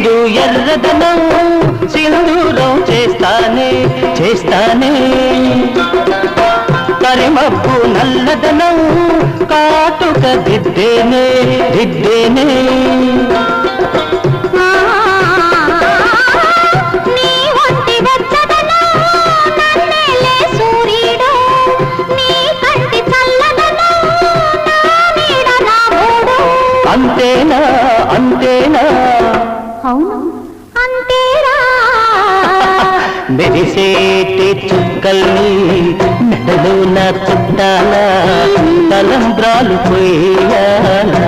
ఈడు ఎర్రదనం సింధూరం చేస్తానే చేస్తానే కరిమబ్బు నల్లదనం కాటుక దిద్దేనే దిద్దేనే అంతేనా అంతేనా అవును అంతేరా మెరిసేటి చుక్కల్ని మెడలో నా చుట్టాలా తలంబ్రాలు పోయాలా